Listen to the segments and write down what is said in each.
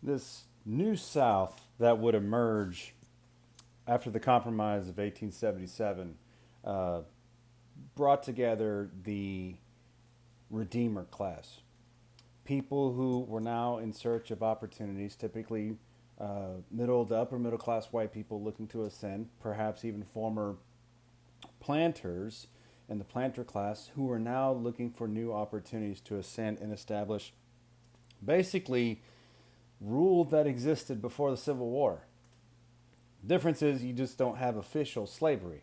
This new South that would emerge after the Compromise of 1877 uh, brought together the Redeemer class, people who were now in search of opportunities, typically middle to upper middle class white people looking to ascend, perhaps even former planters in the planter class who are now looking for new opportunities to ascend and establish basically rule that existed before the Civil War. Difference is you just don't have official slavery,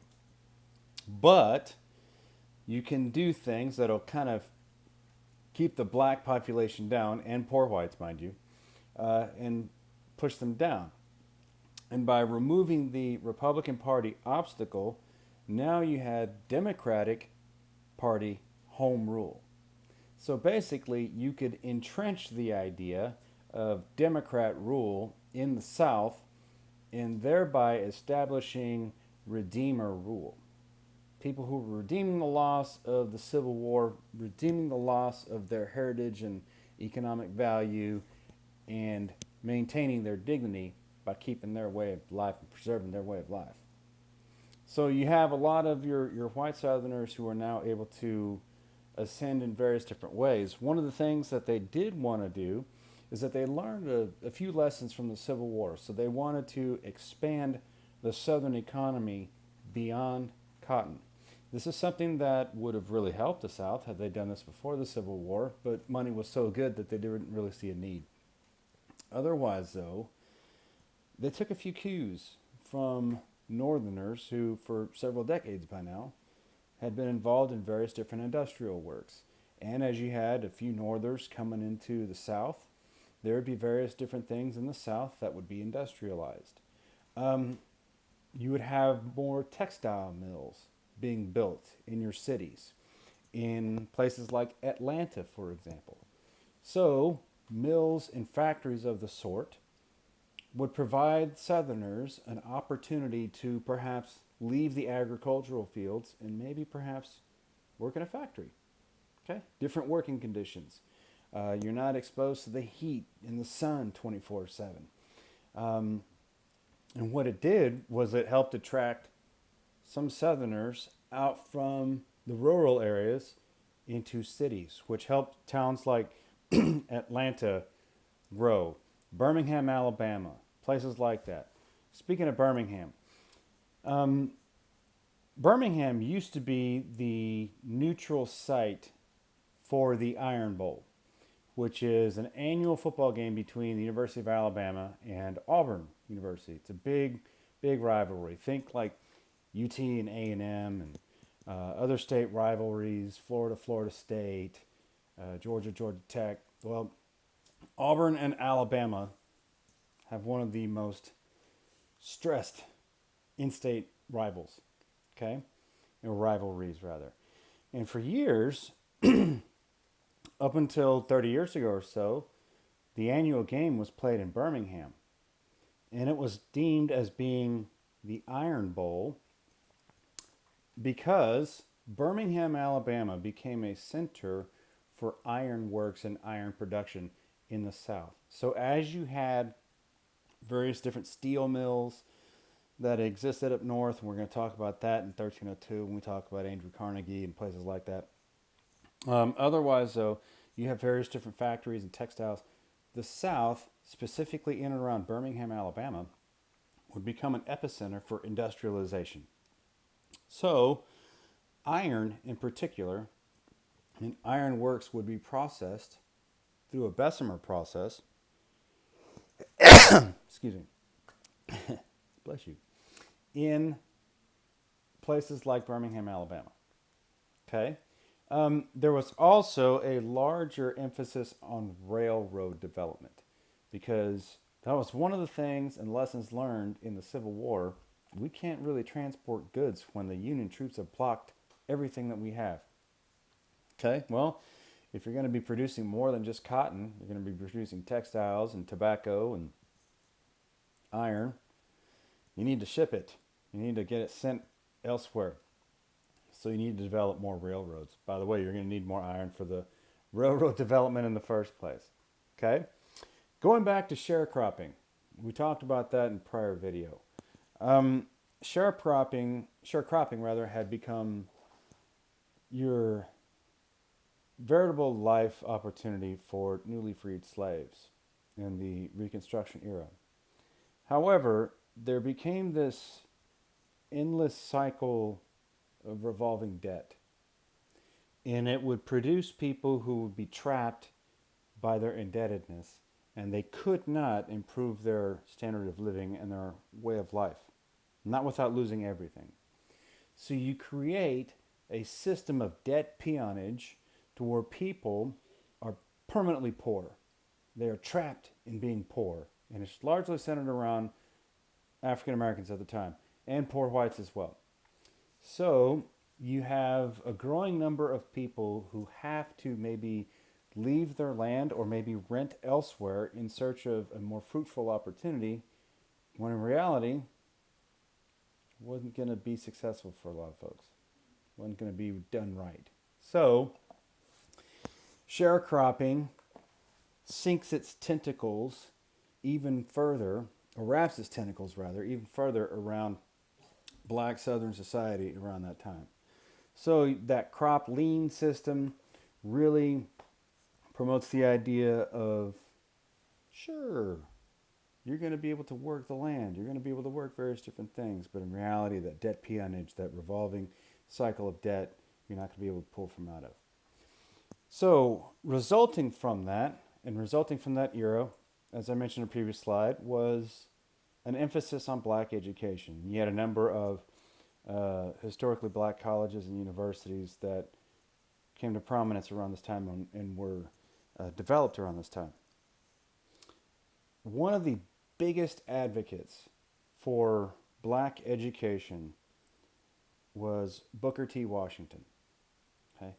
but you can do things that'll kind of keep the black population down and poor whites, mind you, and push them down. And by removing the Republican Party obstacle, now you had Democratic Party home rule. So basically, you could entrench the idea of Democrat rule in the South and thereby establishing Redeemer rule. People who were redeeming the loss of the Civil War, redeeming the loss of their heritage and economic value, and maintaining their dignity by keeping their way of life and preserving their way of life. So you have a lot of your white Southerners who are now able to ascend in various different ways. One of the things that they did want to do is that they learned a few lessons from the Civil War. So they wanted to expand the Southern economy beyond cotton. This is something that would have really helped the South had they done this before the Civil War, but money was so good that they didn't really see a need. Otherwise, though, they took a few cues from Northerners who, for several decades by now, had been involved in various different industrial works. And as you had a few Northers coming into the South, there would be various different things in the South that would be industrialized. Um, you would have more textile mills being built in your cities, in places like Atlanta, for example. So, mills and factories of the sort would provide Southerners an opportunity to perhaps leave the agricultural fields and maybe perhaps work in a factory. Okay, different working conditions. You're not exposed to the heat in the sun 24/7. Um, and what it did was it helped attract some Southerners out from the rural areas into cities, which helped towns like Atlanta grow, Birmingham, Alabama, places like that. Speaking of Birmingham, um, Birmingham used to be the neutral site for the Iron Bowl, which is an annual football game between the University of Alabama and Auburn University. It's a big rivalry. Think like UT and A&M and other state rivalries, Florida State, Georgia Tech. Well, Auburn and Alabama have one of the most stressed in-state rivals, okay, or rivalries rather. And for years, up until 30 years ago or so, the annual game was played in Birmingham, and it was deemed as being the Iron Bowl because Birmingham, Alabama became a center for iron works and iron production in the South. So as you had various different steel mills that existed up north, and we're going to talk about that in 1302 when we talk about Andrew Carnegie and places like that. Otherwise, though, you have various different factories and textiles. The South, specifically in and around Birmingham, Alabama, would become an epicenter for industrialization. So, iron in particular, and iron works would be processed through a Bessemer process. Excuse me. Bless you. In places like Birmingham, Alabama. Okay. There was also a larger emphasis on railroad development because that was one of the things and lessons learned in the Civil War. We can't really transport goods when the Union troops have blocked everything that we have. Okay, well, if you're going to be producing more than just cotton, you're going to be producing textiles and tobacco and iron, you need to ship it. You need to get it sent elsewhere. So you need to develop more railroads. By the way, you're going to need more iron for the railroad development in the first place. Okay? Going back to sharecropping, we talked about that in prior video. Um, sharecropping rather, had become your veritable life opportunity for newly freed slaves in the Reconstruction era. However, there became this endless cycle of revolving debt, and it would produce people who would be trapped by their indebtedness, and they could not improve their standard of living and their way of life, not without losing everything. So you create a system of debt peonage to where people are permanently poor. They are trapped in being poor, and it's largely centered around African Americans at the time and poor whites as well. So you have a growing number of people who have to maybe leave their land or maybe rent elsewhere in search of a more fruitful opportunity, when in reality, wasn't going to be successful for a lot of folks. Wasn't going to be done right. So sharecropping sinks its tentacles even further, or wraps its tentacles rather, even further around black Southern society around that time. So that crop lean system really promotes the idea of, sure, you're going to be able to work the land, you're going to be able to work various different things, but in reality, that debt peonage, that revolving cycle of debt, you're not going to be able to pull from out of. So, resulting from that, and resulting from that era, as I mentioned in a previous slide, was an emphasis on black education. You had a number of historically black colleges and universities that came to prominence around this time and were developed around this time. One of the biggest advocates for black education was Booker T. Washington. Okay?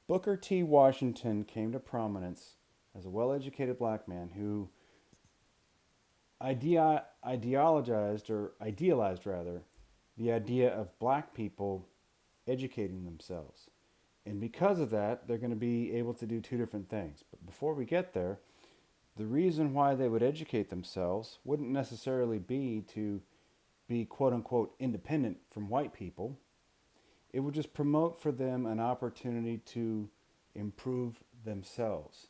Booker T. Washington came to prominence as a well-educated black man who ideologized, or idealized rather, the idea of black people educating themselves. And because of that, they're going to be able to do two different things. But before we get there, the reason why they would educate themselves wouldn't necessarily be to be quote unquote independent from white people. It would just promote for them an opportunity to improve themselves.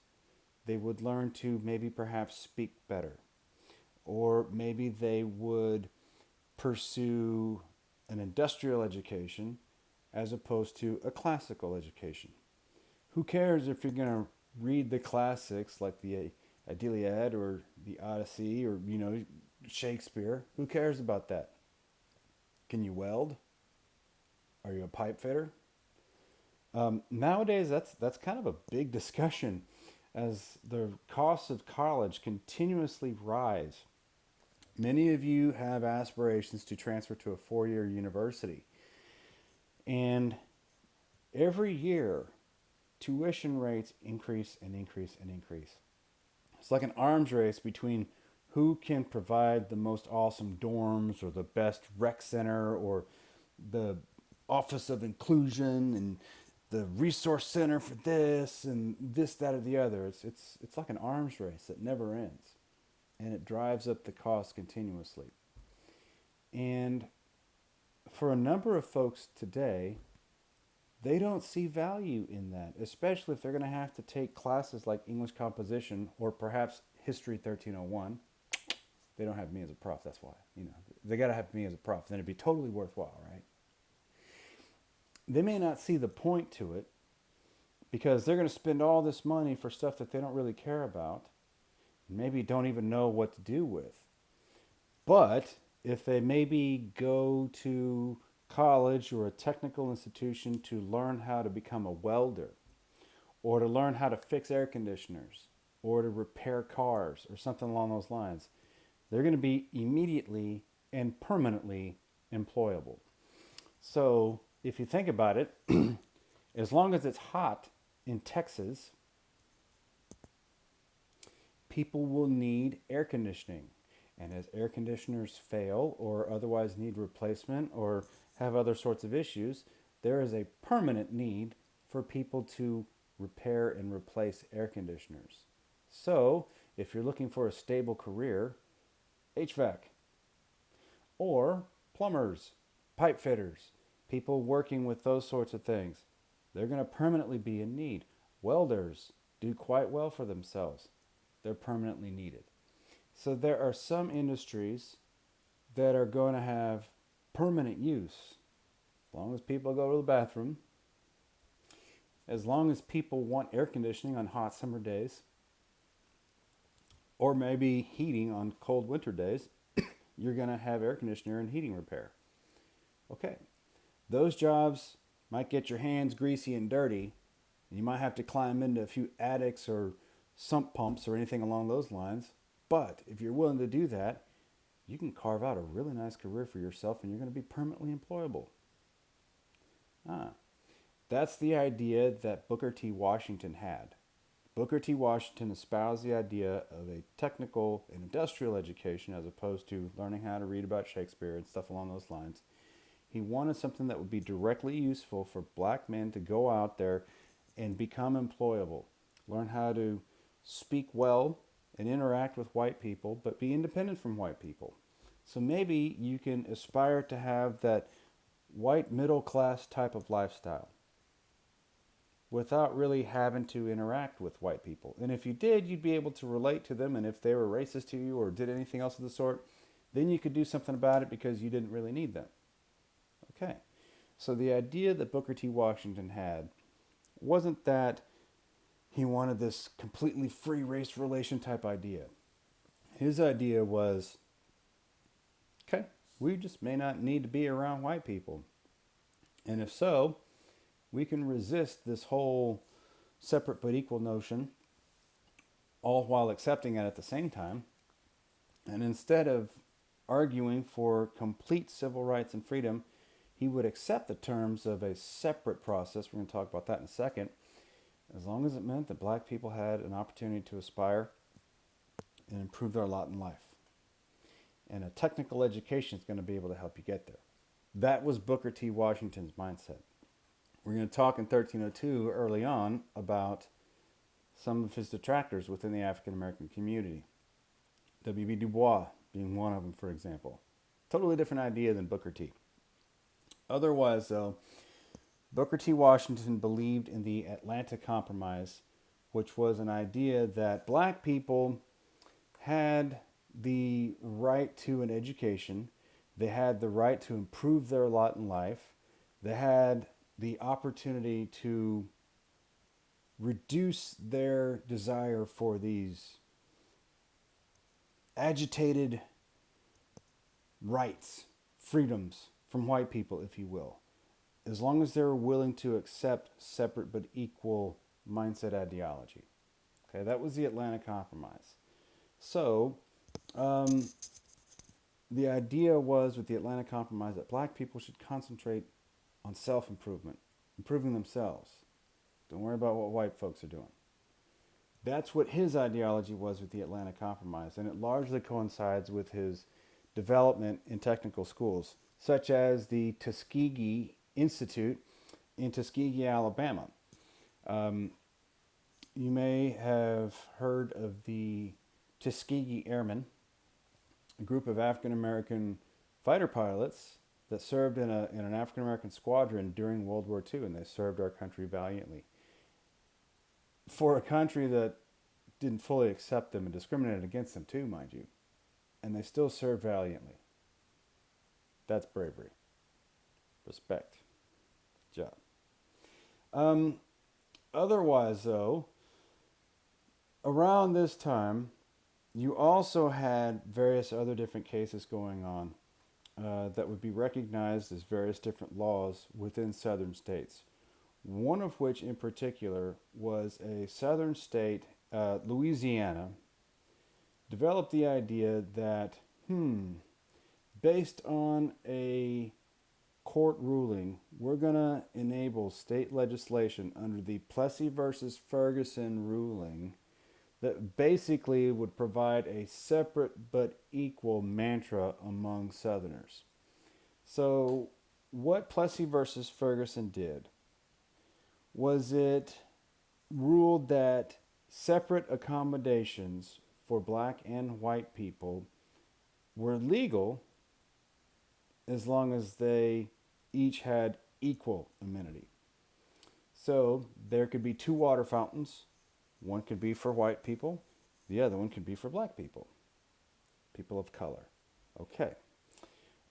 They would learn to maybe perhaps speak better, or maybe they would pursue an industrial education as opposed to a classical education. Who cares if you're going to read the classics like the Iliad or the Odyssey or, Shakespeare? Who cares about that? Can you weld? Are you a pipe fitter? Nowadays, that's kind of a big discussion as the costs of college continuously rise. Many of you have aspirations to transfer to a four-year university, and every year, tuition rates increase and increase and increase. It's like an arms race between who can provide the most awesome dorms or the best rec center or the office of inclusion and the resource center for this and this, that, or the other. It's like an arms race that never ends, and it drives up the cost continuously. And for a number of folks today, they don't see value in that, especially if they're going to have to take classes like English composition or perhaps History 1301. They don't have me as a prof, that's why. They got to have me as a prof, then it'd be totally worthwhile, right? They may not see the point to it because they're going to spend all this money for stuff that they don't really care about, maybe don't even know what to do with. But if they maybe go to college or a technical institution to learn how to become a welder, or to learn how to fix air conditioners, or to repair cars, or something along those lines, they're going to be immediately and permanently employable. So if you think about it, as long as it's hot in Texas, people will need air conditioning. And as air conditioners fail or otherwise need replacement or have other sorts of issues, there is a permanent need for people to repair and replace air conditioners. So If you're looking for a stable career, HVAC. Or plumbers, pipe fitters, people working with those sorts of things. They're going to permanently be in need. Welders do quite well for themselves. They're permanently needed. So there are some industries that are going to have permanent use. As long as people go to the bathroom, as long as people want air conditioning on hot summer days, or maybe heating on cold winter days, you're going to have air conditioner and heating repair. Okay, those jobs might get your hands greasy and dirty. You might have to climb into a few attics or sump pumps or anything along those lines. But if you're willing to do that, you can carve out a really nice career for yourself and you're going to be permanently employable. That's the idea that Booker T. Washington had. Booker T. Washington espoused the idea of a technical and industrial education as opposed to learning how to read about Shakespeare and stuff along those lines. He wanted something that would be directly useful for black men to go out there and become employable, learn how to speak well and interact with white people, but be independent from white people. So maybe you can aspire to have that white middle class type of lifestyle without really having to interact with white people. And if you did, you'd be able to relate to them, and if they were racist to you or did anything else of the sort, then you could do something about it because you didn't really need them. Okay, so the idea that Booker T. Washington had wasn't that he wanted this completely free race relation type idea. His idea was, okay, we just may not need to be around white people. And if so, we can resist this whole separate but equal notion, all while accepting it at the same time. And instead of arguing for complete civil rights and freedom, he would accept the terms of a separate process. We're going to talk about that in a second. As long as it meant that black people had an opportunity to aspire and improve their lot in life. And a technical education is going to be able to help you get there. That was Booker T. Washington's mindset. We're going to talk in 1302 early on about some of his detractors within the African American community. W.B. Du Bois being one of them, for example. Totally different idea than Booker T. Otherwise, though, Booker T. Washington believed in the Atlanta Compromise, which was an idea that black people had the right to an education, they had the right to improve their lot in life, they had the opportunity to reduce their desire for these agitated rights, freedoms from white people, if you will, as long as they're willing to accept separate but equal mindset ideology. Okay, that was the Atlanta Compromise. So, the idea was with the Atlanta Compromise that black people should concentrate on self-improvement, improving themselves. Don't worry about what white folks are doing. That's what his ideology was with the Atlanta Compromise, and it largely coincides with his development in technical schools, such as the Tuskegee Institute in Tuskegee, Alabama. You may have heard of the Tuskegee Airmen, a group of African American fighter pilots that served in an African American squadron during World War II, and they served our country valiantly. For a country that didn't fully accept them and discriminated against them too, mind you, and they still served valiantly. That's bravery. Respect. Good job. Otherwise, though, around this time, you also had various other different cases going on that would be recognized as various different laws within southern states. One of which in particular was a southern state, Louisiana, developed the idea that, based on a court ruling, we're going to enable state legislation under the Plessy versus Ferguson ruling that basically would provide a separate but equal mantra among Southerners. So what Plessy versus Ferguson did was it ruled that separate accommodations for black and white people were legal as long as they each had equal amenity. So there could be two water fountains. One could be for white people, the other one could be for black people, people of color. Okay.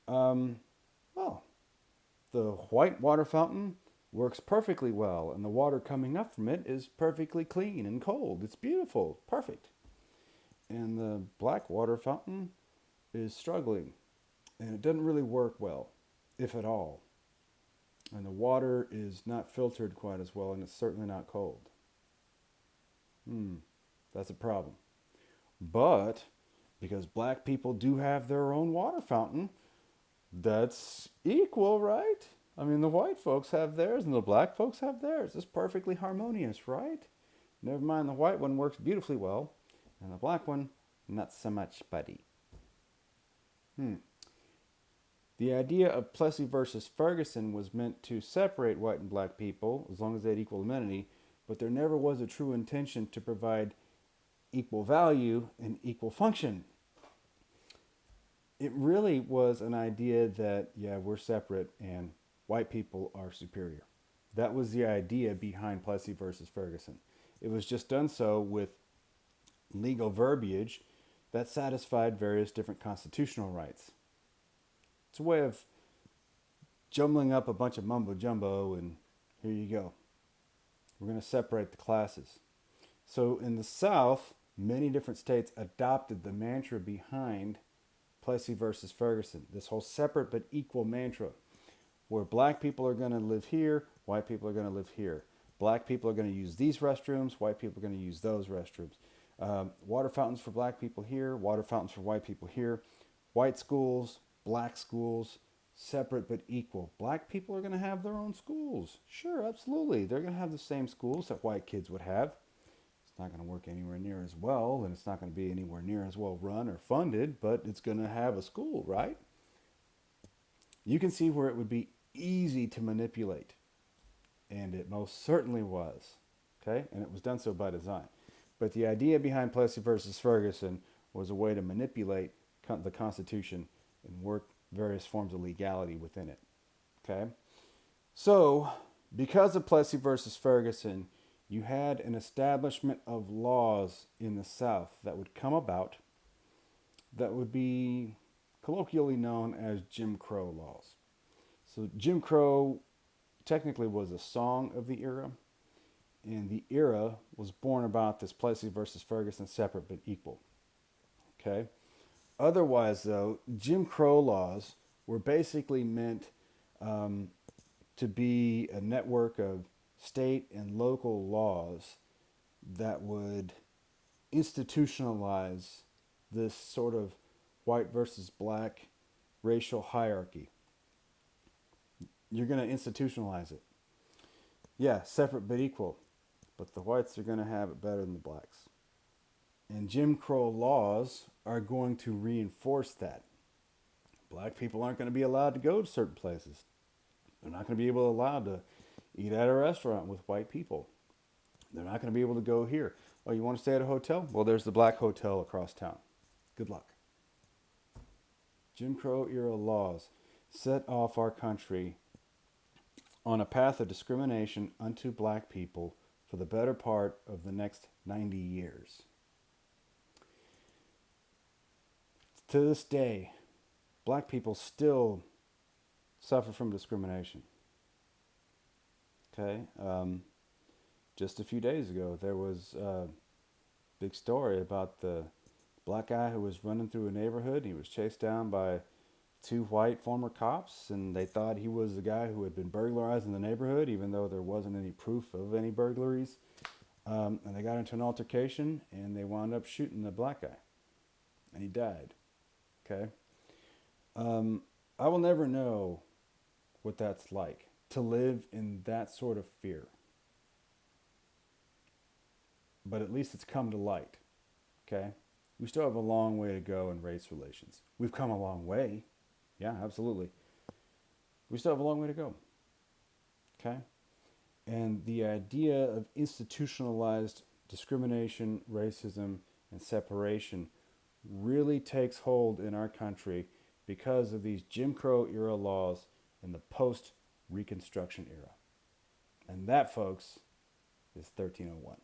Um, well, the white water fountain works perfectly well, and the water coming up from it is perfectly clean and cold. It's beautiful, perfect. And the black water fountain is struggling, and it doesn't really work well, if at all. And the water is not filtered quite as well, and it's certainly not cold. That's a problem. But because black people do have their own water fountain, that's equal, right? I mean, the white folks have theirs and the black folks have theirs. It's perfectly harmonious, right? Never mind, the white one works beautifully well, and the black one, not so much, buddy. The idea of Plessy versus Ferguson was meant to separate white and black people as long as they had equal amenity, but there never was a true intention to provide equal value and equal function. It really was an idea that, yeah, we're separate and white people are superior. That was the idea behind Plessy versus Ferguson. It was just done so with legal verbiage that satisfied various different constitutional rights. It's a way of jumbling up a bunch of mumbo jumbo, and here you go. We're going to separate the classes. So in the South, many different states adopted the mantra behind Plessy versus Ferguson, this whole separate but equal mantra, where black people are going to live here, white people are going to live here. Black people are going to use these restrooms, white people are going to use those restrooms. Water fountains for black people here, water fountains for white people here. White schools, black schools, separate but equal. Black people are going to have their own schools. Sure, absolutely. They're going to have the same schools that white kids would have. It's not going to work anywhere near as well, and it's not going to be anywhere near as well run or funded, but it's going to have a school, right? You can see where it would be easy to manipulate, and it most certainly was, okay? And it was done so by design. But the idea behind Plessy versus Ferguson was a way to manipulate the Constitution and work various forms of legality within it, okay? So, because of Plessy versus Ferguson, you had an establishment of laws in the South that would come about that would be colloquially known as Jim Crow laws. So Jim Crow technically was a song of the era, and the era was born about this Plessy versus Ferguson separate but equal. Okay? Otherwise, though, Jim Crow laws were basically meant to be a network of state and local laws that would institutionalize this sort of white versus black racial hierarchy. You're going to institutionalize it. Yeah, separate but equal, but the whites are going to have it better than the blacks. And Jim Crow laws are going to reinforce that. Black people aren't going to be allowed to go to certain places. They're not going to be allowed to eat at a restaurant with white people. They're not going to be able to go here. Oh, you want to stay at a hotel? Well, there's the black hotel across town. Good luck. Jim Crow era laws set off our country on a path of discrimination unto black people for the better part of the next 90 years. To this day, black people still suffer from discrimination. Okay? Just a few days ago, there was a big story about the black guy who was running through a neighborhood. He was chased down by two white former cops, and they thought he was the guy who had been burglarizing the neighborhood, even though there wasn't any proof of any burglaries. And they got into an altercation, and they wound up shooting the black guy, and he died. Okay? I will never know what that's like, to live in that sort of fear. But at least it's come to light. Okay? We still have a long way to go in race relations. We've come a long way. Yeah, absolutely. We still have a long way to go. Okay? And the idea of institutionalized discrimination, racism, and separation really takes hold in our country because of these Jim Crow era laws in the post Reconstruction era. And that, folks, is 1301.